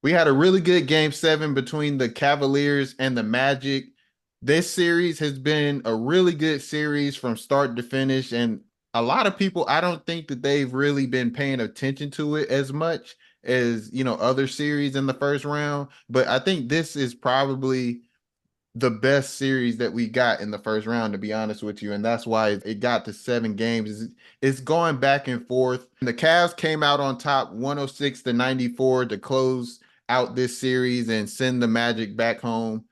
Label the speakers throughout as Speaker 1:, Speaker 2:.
Speaker 1: We had a really good game seven between the Cavaliers and the Magic. This series has been a really good series from start to finish. And a lot of people, I don't think that they've really been paying attention to it as much as, other series in the first round. But I think this is probably the best series that we got in the first round, to be honest with you. And that's why it got to 7 games. It's going back and forth. The Cavs came out on top 106-94 to close out this series and send the Magic back home.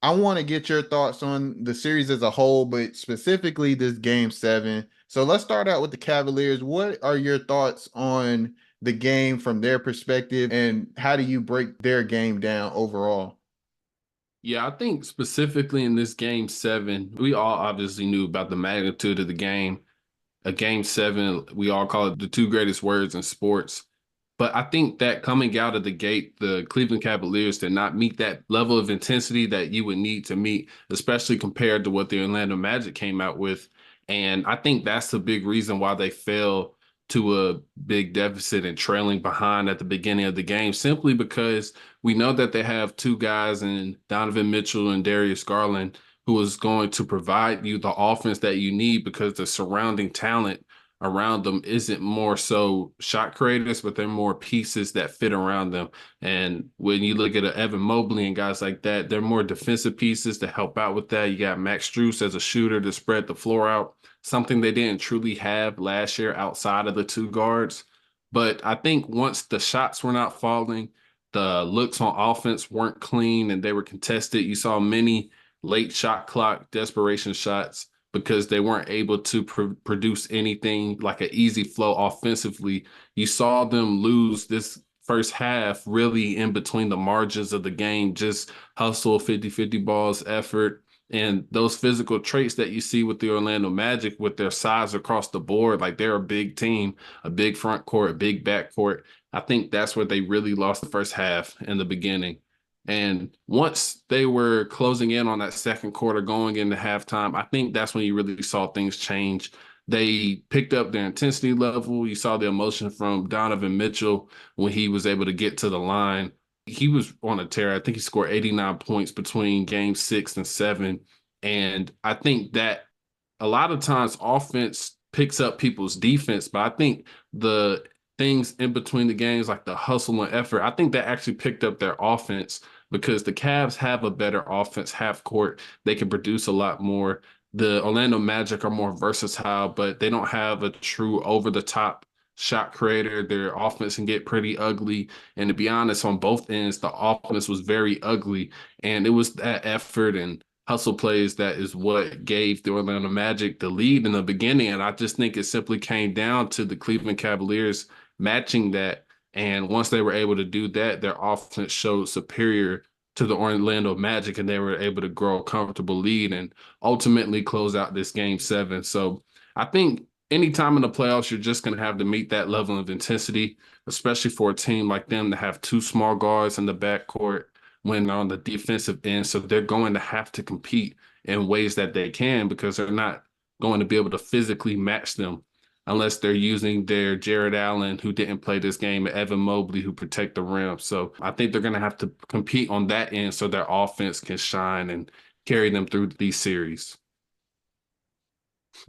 Speaker 1: I want to get your thoughts on the series as a whole, but specifically this game seven. So let's start out with the Cavaliers. What are your thoughts on the game from their perspective, and how do you break their game down overall?
Speaker 2: Yeah, I think specifically in this game seven, we all obviously knew about the magnitude of the game. A game seven, we all call it the two greatest words in sports. But I think that coming out of the gate, the Cleveland Cavaliers did not meet that level of intensity that you would need to meet, especially compared to what the Orlando Magic came out with. And I think that's the big reason why they fell to a big deficit and trailing behind at the beginning of the game, simply because we know that they have two guys in Donovan Mitchell and Darius Garland who is going to provide you the offense that you need because the surrounding talent around them isn't more so shot creators, but they're more pieces that fit around them. And when you look at Evan Mobley and guys like that, they're more defensive pieces to help out with that. You got Max Strus as a shooter to spread the floor out, something they didn't truly have last year outside of the two guards. But I think once the shots were not falling, the looks on offense weren't clean and they were contested. You saw many late shot clock desperation shots because they weren't able to produce anything like an easy flow offensively. You saw them lose this first half really in between the margins of the game, just hustle, 50-50 balls, effort. And those physical traits that you see with the Orlando Magic with their size across the board, like they're a big team, a big front court, a big back court. I think that's where they really lost the first half in the beginning. And once they were closing in on that second quarter, going into halftime, I think that's when you really saw things change. They picked up their intensity level. You saw the emotion from Donovan Mitchell when he was able to get to the line. He was on a tear. I think he scored 89 points between game six and seven. And I think that a lot of times offense picks up people's defense, but I think the things in between the games, like the hustle and effort, I think that actually picked up their offense because the Cavs have a better offense half court. They can produce a lot more. The Orlando Magic are more versatile, but they don't have a true over the top shot creator. Their offense can get pretty ugly. And to be honest, on both ends, the offense was very ugly. And it was that effort and hustle plays that is what gave the Orlando Magic the lead in the beginning. And I just think it simply came down to the Cleveland Cavaliers matching that. And once they were able to do that, their offense showed superior to the Orlando Magic, and they were able to grow a comfortable lead and ultimately close out this game seven. So I think anytime in the playoffs, you're just going to have to meet that level of intensity, especially for a team like them to have two small guards in the backcourt when on the defensive end. So they're going to have to compete in ways that they can because they're not going to be able to physically match them unless they're using their Jared Allen, who didn't play this game, and Evan Mobley, who protect the rim. So I think they're going to have to compete on that end so their offense can shine and carry them through these series.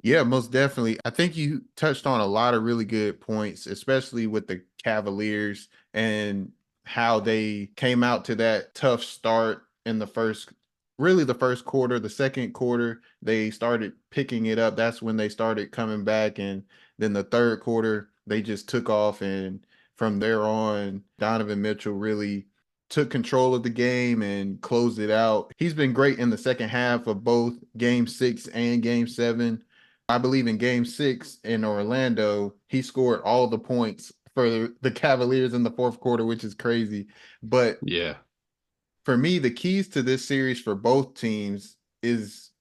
Speaker 1: Yeah, most definitely. I think you touched on a lot of really good points, especially with the Cavaliers and how they came out to that tough start in really the first quarter. The second quarter, they started picking it up. That's when they started coming back. And then the third quarter, they just took off. And from there on, Donovan Mitchell really took control of the game and closed it out. He's been great in the second half of both game six and game seven. I believe in game six in Orlando, he scored all the points for the Cavaliers in the fourth quarter, which is crazy. But
Speaker 2: Yeah.
Speaker 1: for me, the keys to this series for both teams is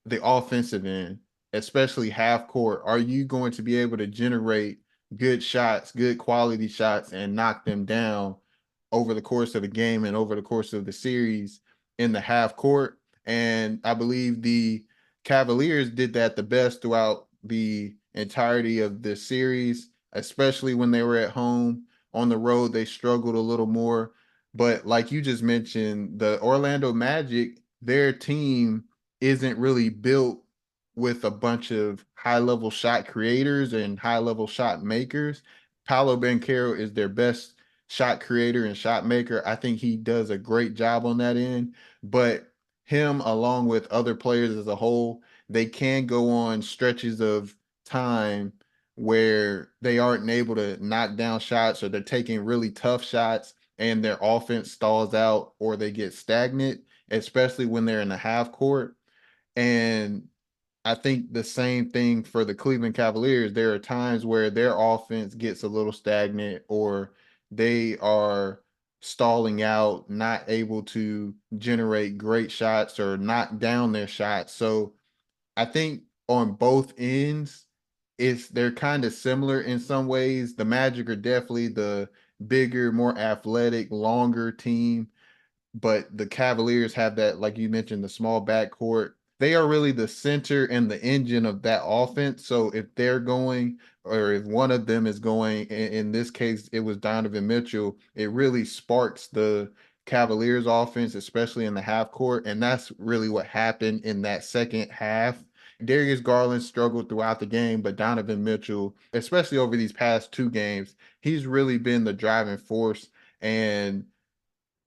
Speaker 1: the offensive end, especially half court. Are you going to be able to generate good shots, good quality shots, and knock them down over the course of the game and over the course of the series in the half court? And I believe the Cavaliers did that the best throughout the entirety of the series, especially when they were at home. On the road, they struggled a little more. But like you just mentioned, the Orlando Magic, their team isn't really built with a bunch of high level shot creators and high level shot makers. Paolo Banchero is their best shot creator and shot maker. I think he does a great job on that end. But him, along with other players as a whole, they can go on stretches of time where they aren't able to knock down shots or they're taking really tough shots and their offense stalls out or they get stagnant, especially when they're in the half court. And I think the same thing for the Cleveland Cavaliers. There are times where their offense gets a little stagnant or they are stalling out, not able to generate great shots or knock down their shots. So I think on both ends, they're kind of similar in some ways. The Magic are definitely the bigger, more athletic, longer team, but the Cavaliers have that, like you mentioned, the small backcourt. They are really the center and the engine of that offense. So if they're going, or if one of them is going, in this case, it was Donovan Mitchell, it really sparks the Cavaliers offense, especially in the half court. And that's really what happened in that second half. Darius Garland struggled throughout the game, but Donovan Mitchell, especially over these past two games, he's really been the driving force. And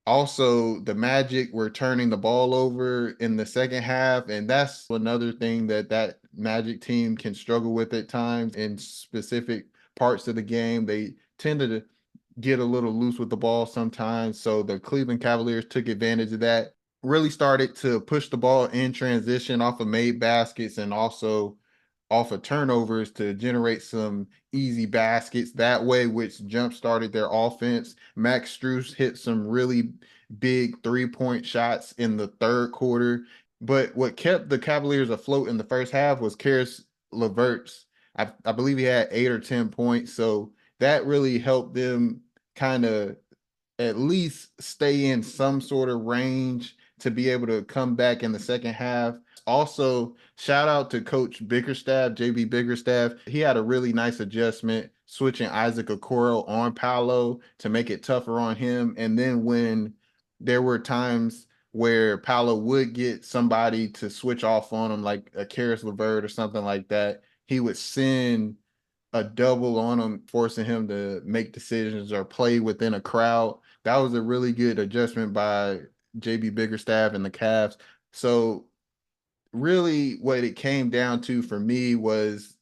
Speaker 1: also, the Magic were turning the ball over in the second half, and that's another thing that that Magic team can struggle with at times in specific parts of the game. They tended to get a little loose with the ball sometimes. So the Cleveland Cavaliers took advantage of that, really started to push the ball in transition off of made baskets and also off of turnovers to generate some easy baskets that way, which jump started their offense. Max Strus hit some really big 3-point shots in the third quarter. But what kept the Cavaliers afloat in the first half was Karis LeVert's. I believe he had 8 or 10 points. So that really helped them kind of at least stay in some sort of range to be able to come back in the second half. Also, shout out to Coach Bickerstaff, JB Bickerstaff. He had a really nice adjustment switching Isaac Okoro on Paolo to make it tougher on him. And then when there were times where Paolo would get somebody to switch off on him, like a Karis LeVert or something like that, he would send a double on him, forcing him to make decisions or play within a crowd. That was a really good adjustment by JB Biggerstaff and the Cavs. So really what it came down to for me was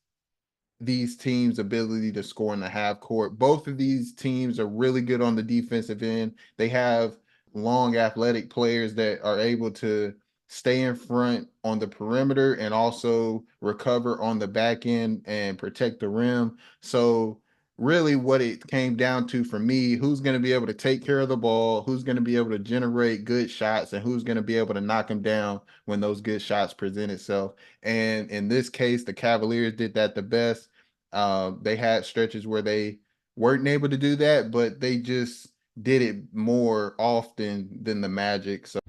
Speaker 1: these teams' ability to score in the half court. Both of these teams are really good on the defensive end. They have long, athletic players that are able to stay in front on the perimeter and also recover on the back end and protect the rim. So, really, what it came down to for me, who's going to be able to take care of the ball, who's going to be able to generate good shots, and who's going to be able to knock them down when those good shots present itself. And in this case, the Cavaliers did that the best. They had stretches where they weren't able to do that, but they just did it more often than the Magic. So